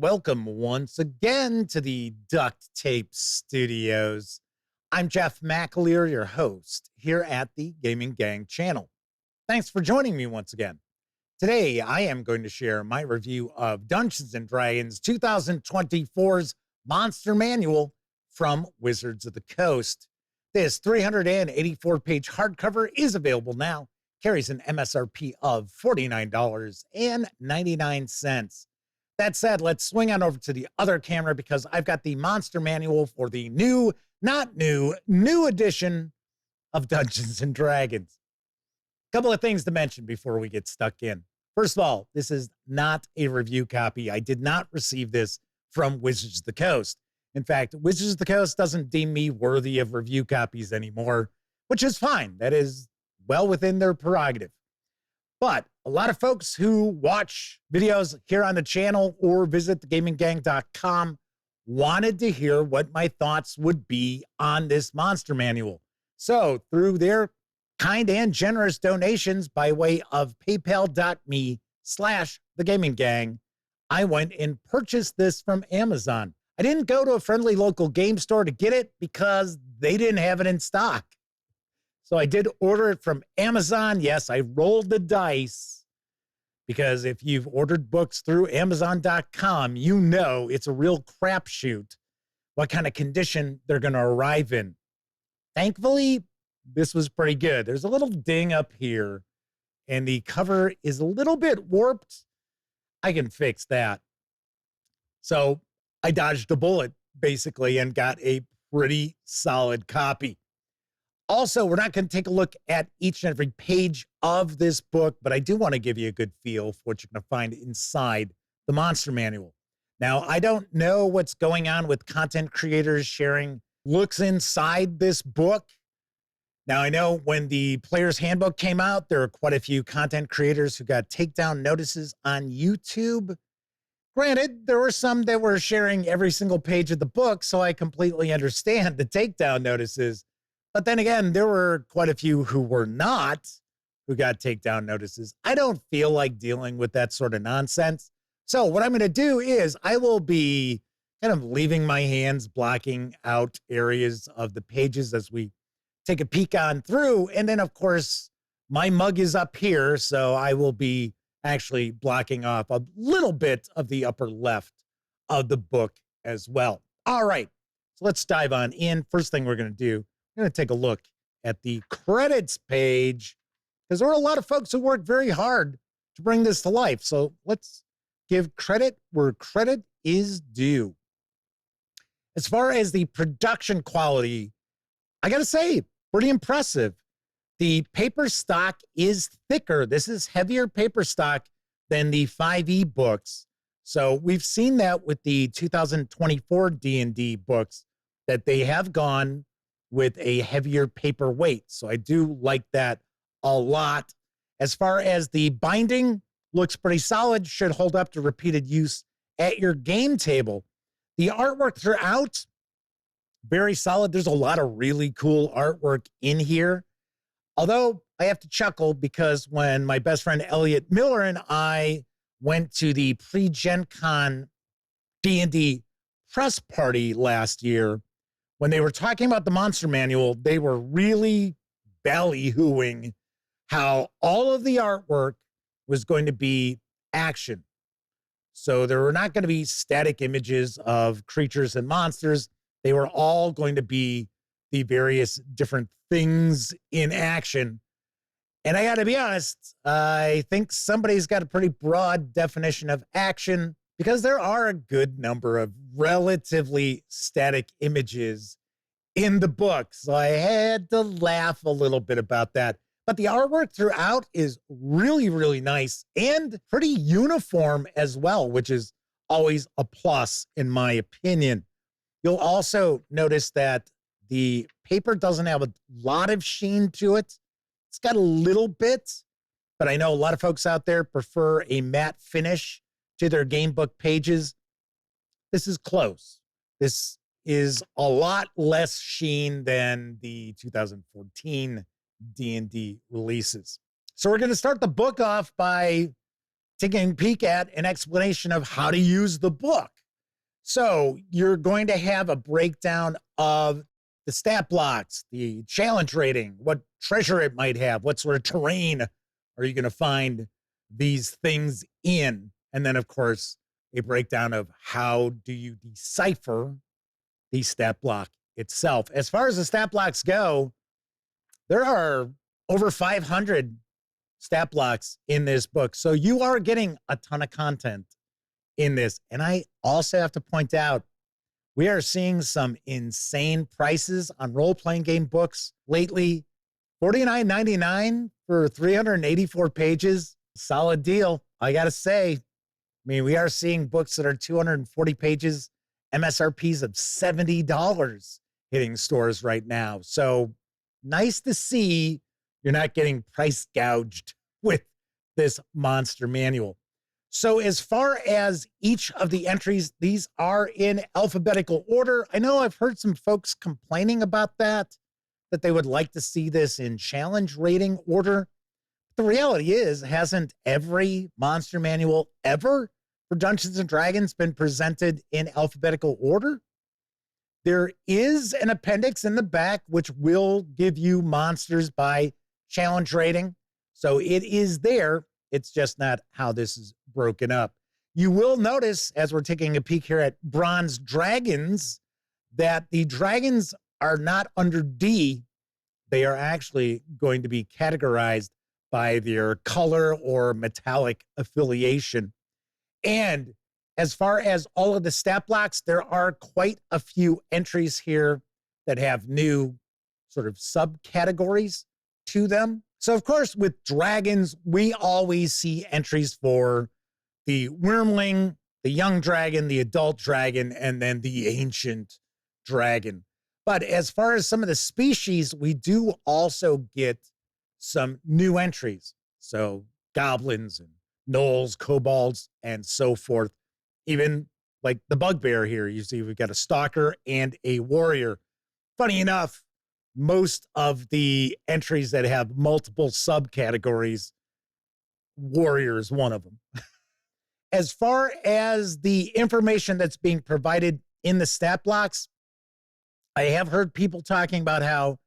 Welcome once again to the Duct Tape Studios. I'm Jeff McAleer, your host here at the Gaming Gang channel. Thanks for joining me once again. Today, I am going to share my review of Dungeons & Dragons 2024's Monster Manual from Wizards of the Coast. This 384-page hardcover is available now, carries an MSRP of $49.99. That said, let's swing on over to the other camera because I've got the Monster Manual for the new edition of Dungeons & Dragons. A couple of things to mention before we get stuck in. First of all, this is not a review copy. I did not receive this from Wizards of the Coast. In fact, Wizards of the Coast doesn't deem me worthy of review copies anymore, which is fine. That is well within their prerogative. But a lot of folks who watch videos here on the channel or visit thegaminggang.com wanted to hear what my thoughts would be on this Monster Manual. So through their kind and generous donations by way of paypal.me/thegaminggang, I went and purchased this from Amazon. I didn't go to a friendly local game store to get it because they didn't have it in stock. So I did order it from Amazon. Yes, I rolled the dice because if you've ordered books through Amazon.com, you know it's a real crapshoot what kind of condition they're going to arrive in. Thankfully, this was pretty good. There's a little ding up here, and the cover is a little bit warped. I can fix that. So I dodged a bullet, basically, and got a pretty solid copy. Also, we're not going to take a look at each and every page of this book, but I do want to give you a good feel for what you're going to find inside the Monster Manual. Now, I don't know what's going on with content creators sharing looks inside this book. Now, I know when the Player's Handbook came out, there were quite a few content creators who got takedown notices on YouTube. Granted, there were some that were sharing every single page of the book, so I completely understand the takedown notices. But then again, there were quite a few who were not, who got takedown notices. I don't feel like dealing with that sort of nonsense. So what I'm going to do is I will be kind of leaving my hands blocking out areas of the pages as we take a peek on through. And then, of course, my mug is up here, so I will be actually blocking off a little bit of the upper left of the book as well. All right, so let's dive on in. First thing we're going to do, I'm going to take a look at the credits page because there are a lot of folks who worked very hard to bring this to life. So let's give credit where credit is due. As far as the production quality, I got to say, pretty impressive. The paper stock is thicker. This is heavier paper stock than the 5e books. So we've seen that with the 2024 D&D books that they have gone with a heavier paper weight. So I do like that a lot. As far as the binding, looks pretty solid, should hold up to repeated use at your game table. The artwork throughout, very solid. There's a lot of really cool artwork in here. Although I have to chuckle because when my best friend Elliot Miller and I went to the pre-Gen Con D&D press party last year, when they were talking about the Monster Manual, they were really ballyhooing how all of the artwork was going to be action. So there were not going to be static images of creatures and monsters. They were all going to be the various different things in action. And I got to be honest, I think somebody's got a pretty broad definition of action because there are a good number of relatively static images in the book. So I had to laugh a little bit about that. But the artwork throughout is really, really nice and pretty uniform as well, which is always a plus in my opinion. You'll also notice that the paper doesn't have a lot of sheen to it. It's got a little bit, but I know a lot of folks out there prefer a matte finish to their game book pages. This is close. This is a lot less sheen than the 2014 D&D releases. So we're going to start the book off by taking a peek at an explanation of how to use the book. So you're going to have a breakdown of the stat blocks, the challenge rating, what treasure it might have, what sort of terrain are you going to find these things in? And then, of course, a breakdown of how do you decipher the stat block itself. As far as the stat blocks go, there are over 500 stat blocks in this book. So you are getting a ton of content in this. And I also have to point out, we are seeing some insane prices on role-playing game books lately. $49.99 for 384 pages. Solid deal, I got to say. I mean, we are seeing books that are 240 pages, MSRPs of $70 hitting stores right now. So nice to see you're not getting price gouged with this monster manual. So as far as each of the entries, these are in alphabetical order. I know I've heard some folks complaining about that they would like to see this in challenge rating order. The reality is, hasn't every monster manual ever for Dungeons and Dragons been presented in alphabetical order? There is an appendix in the back which will give you monsters by challenge rating. So it is there. It's just not how this is broken up. You will notice, as we're taking a peek here at Bronze Dragons, that the dragons are not under D. They are actually going to be categorized by their color or metallic affiliation. And as far as all of the stat blocks, there are quite a few entries here that have new sort of subcategories to them. So, of course, with dragons, we always see entries for the wormling, the young dragon, the adult dragon, and then the ancient dragon. But as far as some of the species, we do also get some new entries. So goblins and gnolls, kobolds, and so forth. Even like the bugbear here, you see we've got a stalker and a warrior. Funny enough, most of the entries that have multiple subcategories, warrior is one of them. As far as the information that's being provided in the stat blocks, I have heard people talking about how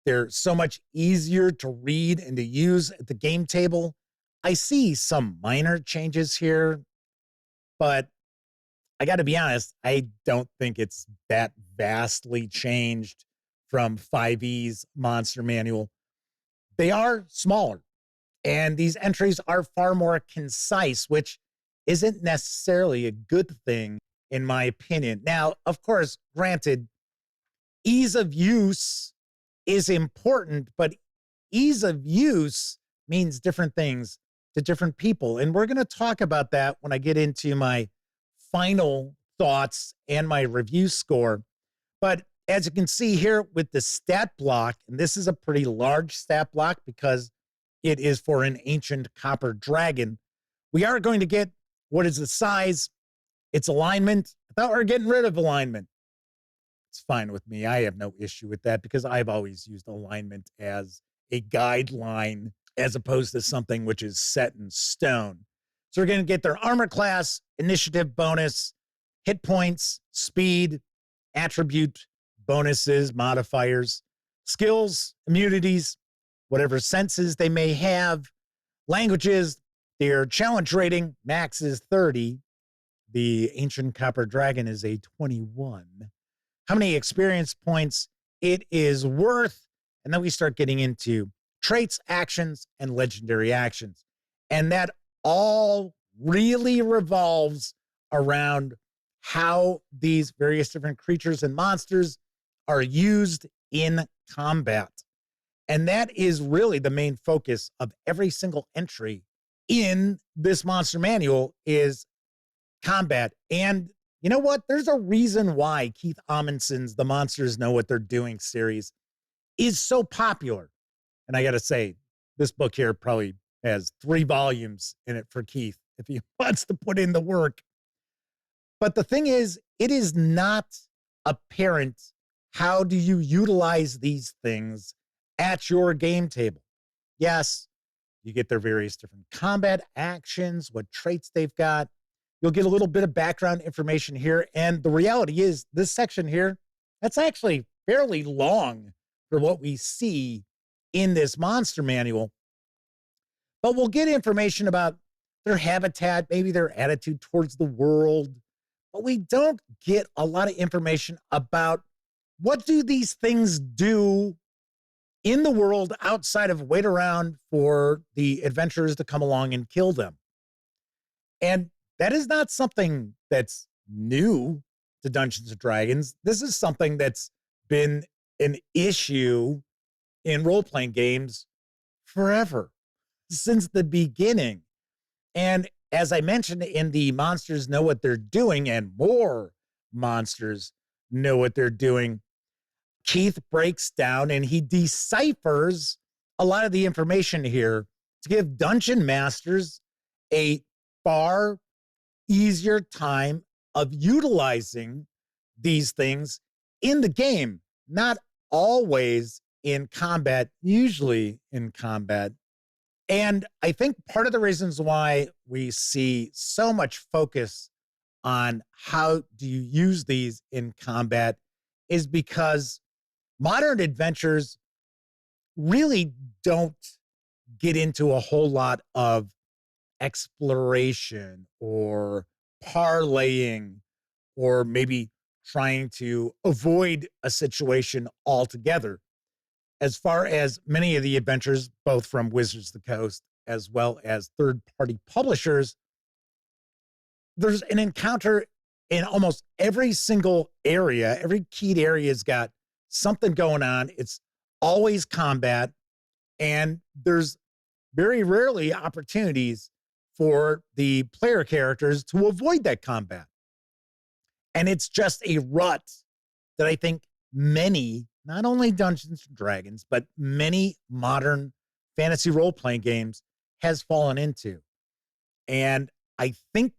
they're so much easier to read and to use at the game table. I see some minor changes here, but I got to be honest, I don't think it's that vastly changed from 5e's Monster Manual. They are smaller, and these entries are far more concise, which isn't necessarily a good thing, in my opinion. Now, of course, granted, ease of use is important, but ease of use means different things to different people. And we're going to talk about that when I get into my final thoughts and my review score. But as you can see here with the stat block, and this is a pretty large stat block because it is for an ancient copper dragon, we are going to get what is the size, its alignment. I thought we were getting rid of alignment. It's fine with me. I have no issue with that because I've always used alignment as a guideline as opposed to something which is set in stone. So we're going to get their armor class, initiative bonus, hit points, speed, attribute bonuses, modifiers, skills, immunities, whatever senses they may have, languages, their challenge rating, max is 30. The ancient copper dragon is a 21. How many experience points it is worth. And then we start getting into traits, actions, and legendary actions. And that all really revolves around how these various different creatures and monsters are used in combat. And that is really the main focus of every single entry in this monster manual is combat. And you know what? There's a reason why Keith Amundsen's The Monsters Know What They're Doing series is so popular. And I got to say, this book here probably has 3 volumes in it for Keith if he wants to put in the work. But the thing is, it is not apparent how do you utilize these things at your game table. Yes, You get their various different combat actions, what traits they've got. You'll get a little bit of background information here. And the reality is, this section here, that's actually fairly long for what we see in this monster manual. But we'll get information about their habitat, maybe their attitude towards the world. But we don't get a lot of information about what do these things do in the world outside of wait around for the adventurers to come along and kill them. And that is not something that's new to Dungeons and Dragons. This is something that's been an issue in role-playing games forever, since the beginning. And as I mentioned in the Monsters Know What They're Doing, and more monsters know what they're doing, Keith breaks down and he deciphers a lot of the information here to give dungeon masters a far easier time of utilizing these things in the game, not always in combat, usually in combat. And I think part of the reasons why we see so much focus on how do you use these in combat is because modern adventures really don't get into a whole lot of exploration or parlaying or maybe trying to avoid a situation altogether. As far as many of the adventures, both from Wizards of the Coast as well as third-party publishers, there's an encounter in almost every single area. Every keyed area's got something going on. It's always combat, and there's very rarely opportunities for the player characters to avoid that combat. And it's just a rut that I think many, not only Dungeons and Dragons, but many modern fantasy role-playing games has fallen into. And I think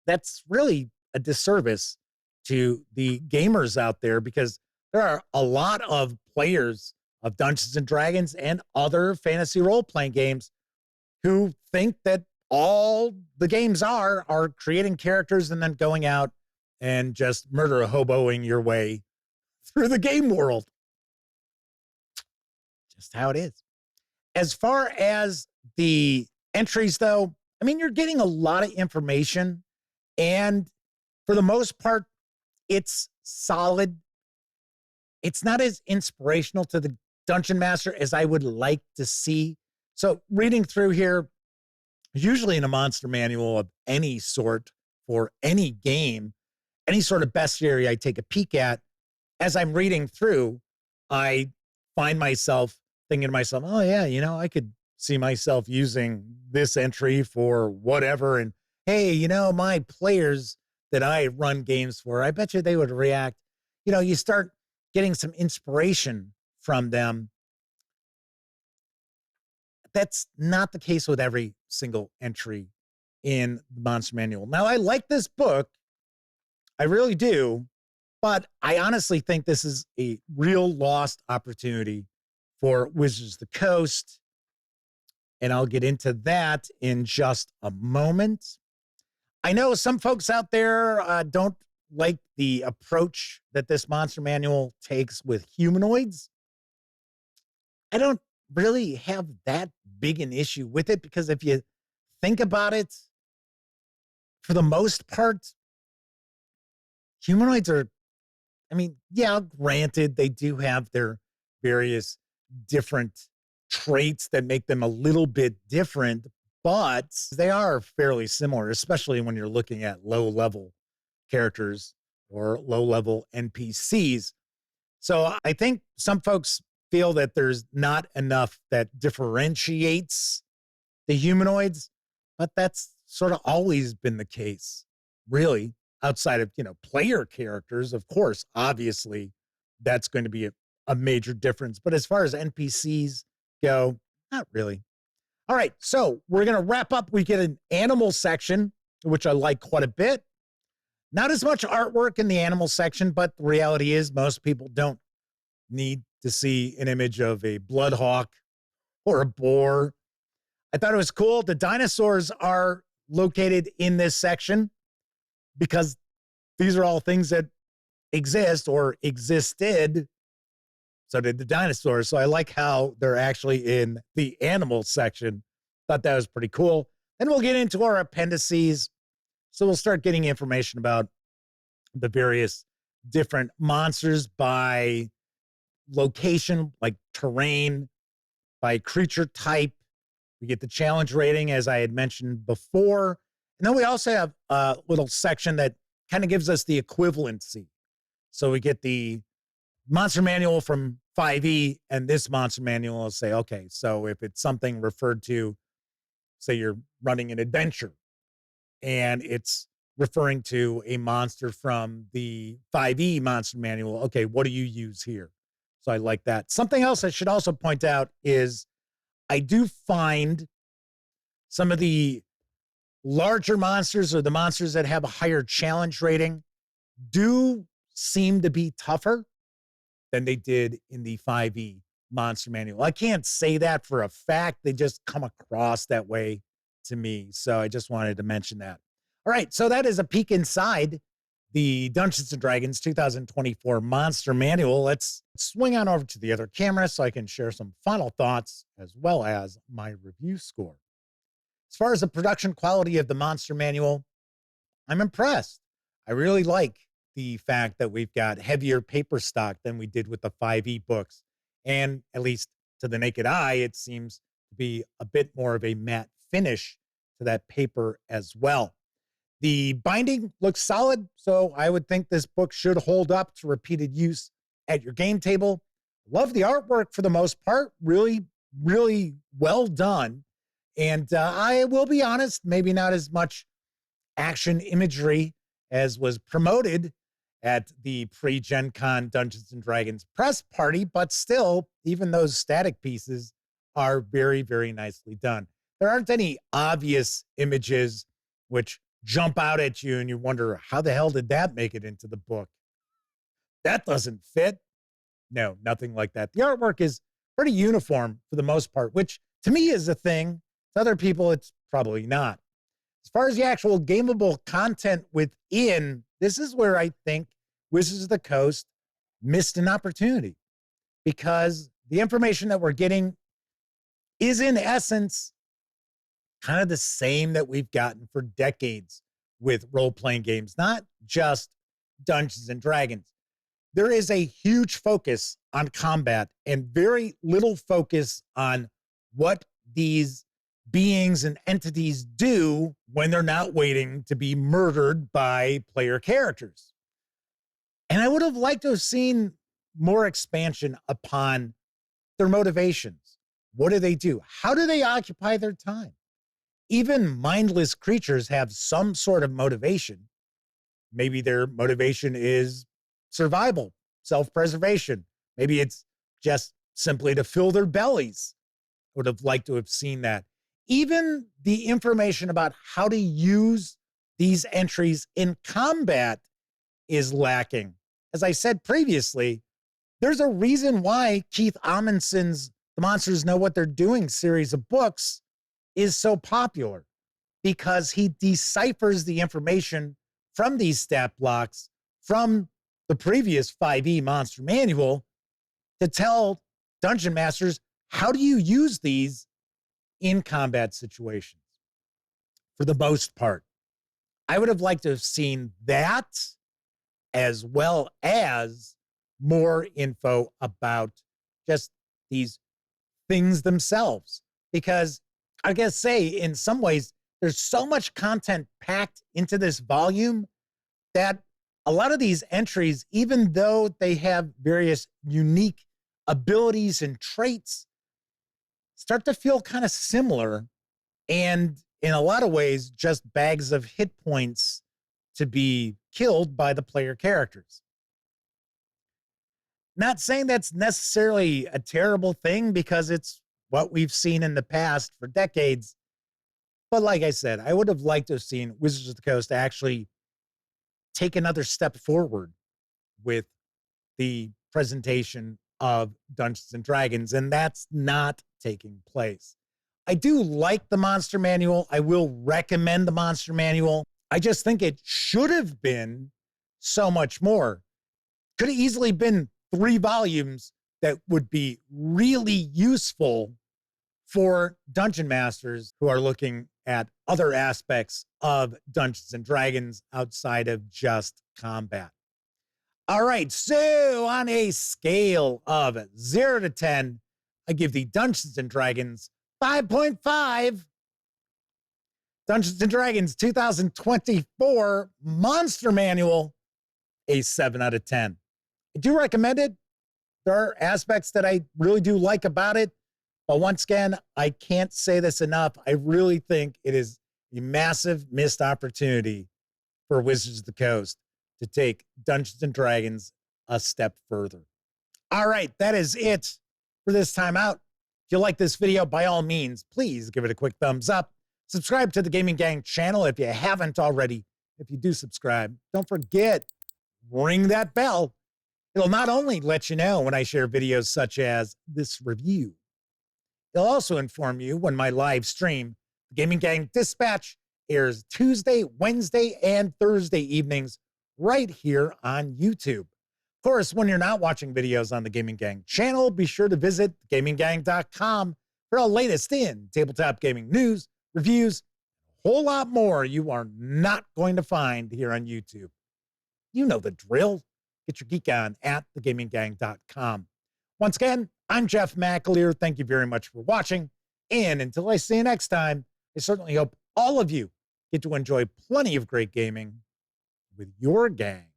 that's really a disservice to the gamers out there, because there are a lot of players of Dungeons and Dragons and other fantasy role-playing games who think that all the games are creating characters and then going out and just murder hoboing your way through the game world. Just how it is. As far as the entries, though, I mean, you're getting a lot of information, and for the most part, it's solid. It's not as inspirational to the Dungeon Master as I would like to see. So reading through here, usually in a monster manual of any sort for any game, any sort of bestiary I take a peek at, as I'm reading through, I find myself thinking to myself, oh yeah, you know, I could see myself using this entry for whatever. And hey, you know, my players that I run games for, I bet you they would react. You know, you start getting some inspiration from them. That's not the case with every single entry in the Monster Manual. Now, I like this book. I really do. But I honestly think this is a real lost opportunity for Wizards of the Coast. And I'll get into that in just a moment. I know some folks out there don't like the approach that this Monster Manual takes with humanoids. I don't really have that big an issue with it, because if you think about it, for the most part, humanoids are, I mean, yeah, granted, they do have their various different traits that make them a little bit different, but they are fairly similar, especially when you're looking at low-level characters or low-level NPCs. So I think some folks feel that there's not enough that differentiates the humanoids, but that's sort of always been the case, really, outside of, you know, player characters. Of course, obviously, that's going to be a major difference. But as far as NPCs go, not really. All right, so we're going to wrap up. We get an animal section, which I like quite a bit. Not as much artwork in the animal section, but the reality is most people don't need to see an image of a bloodhawk or a boar. I thought it was cool. The dinosaurs are located in this section because these are all things that exist or existed. So did the dinosaurs. So I like how they're actually in the animal section. Thought that was pretty cool. Then we'll get into our appendices. So we'll start getting information about the various different monsters by location, like terrain, by creature type. We get the challenge rating, as I had mentioned before. And then we also have a little section that kind of gives us the equivalency. So we get the monster manual from 5e, and this monster manual will say, okay, so if it's something referred to, say you're running an adventure, and it's referring to a monster from the 5e monster manual, okay, what do you use here? So I like that. Something else I should also point out is I do find some of the larger monsters or the monsters that have a higher challenge rating do seem to be tougher than they did in the 5e monster manual. I can't say that for a fact. They just come across that way to me. So I just wanted to mention that. All right. So that is a peek inside the Dungeons and Dragons 2024 Monster Manual. Let's swing on over to the other camera so I can share some final thoughts as well as my review score. As far as the production quality of the Monster Manual, I'm impressed. I really like the fact that we've got heavier paper stock than we did with the 5e books. And at least to the naked eye, it seems to be a bit more of a matte finish to that paper as well. The binding looks solid, so I would think this book should hold up to repeated use at your game table. Love the artwork for the most part. Really, really well done. And I will be honest, maybe not as much action imagery as was promoted at the pre-Gen Con Dungeons and Dragons press party, but still, even those static pieces are very, very nicely done. There aren't any obvious images which jump out at you and you wonder, how the hell did that make it into the book? That doesn't fit. No, nothing like that. The artwork is pretty uniform for the most part, which to me is a thing. To other people, it's probably not. As far as the actual gameable content within, this is where I think Wizards of the Coast missed an opportunity, because the information that we're getting is in essence kind of the same that we've gotten for decades with role-playing games, not just Dungeons and Dragons. There is a huge focus on combat and very little focus on what these beings and entities do when they're not waiting to be murdered by player characters. And I would have liked to have seen more expansion upon their motivations. What do they do? How do they occupy their time? Even mindless creatures have some sort of motivation. Maybe their motivation is survival, self-preservation. Maybe it's just simply to fill their bellies. I would have liked to have seen that. Even the information about how to use these entries in combat is lacking. As I said previously, there's a reason why Keith Amundsen's The Monsters Know What They're Doing series of books is so popular, because he deciphers the information from these stat blocks from the previous 5e monster manual to tell dungeon masters, how do you use these in combat situations? For the most part, I would have liked to have seen that, as well as more info about just these things themselves. Because I guess say in some ways, there's so much content packed into this volume that a lot of these entries, even though they have various unique abilities and traits, start to feel kind of similar, and in a lot of ways, just bags of hit points to be killed by the player characters. Not saying that's necessarily a terrible thing, because it's what we've seen in the past for decades. But like I said, I would have liked to have seen Wizards of the Coast actually take another step forward with the presentation of Dungeons and Dragons, and that's not taking place. I do like the monster manual. I will recommend the monster manual. I just think it should have been so much more. Could have easily been 3 volumes that would be really useful for dungeon masters who are looking at other aspects of Dungeons and Dragons outside of just combat. All right, so on a scale of 0 to 10, I give the Dungeons and Dragons 5.5. Dungeons and Dragons 2024 Monster Manual, a 7 out of 10. I do recommend it. There are aspects that I really do like about it. But once again, I can't say this enough. I really think it is a massive missed opportunity for Wizards of the Coast to take Dungeons and Dragons a step further. All right, that is it for this time out. If you like this video, by all means, please give it a quick thumbs up. Subscribe to the Gaming Gang channel if you haven't already. If you do subscribe, don't forget, ring that bell. It'll not only let you know when I share videos such as this review, it'll also inform you when my live stream, the Gaming Gang Dispatch, airs Tuesday, Wednesday, and Thursday evenings right here on YouTube. Of course, when you're not watching videos on the Gaming Gang channel, be sure to visit gaminggang.com for the latest in tabletop gaming news, reviews, a whole lot more you are not going to find here on YouTube. You know the drill. Get your geek on at thegaminggang.com. Once again, I'm Jeff McAleer. Thank you very much for watching. And until I see you next time, I certainly hope all of you get to enjoy plenty of great gaming with your gang.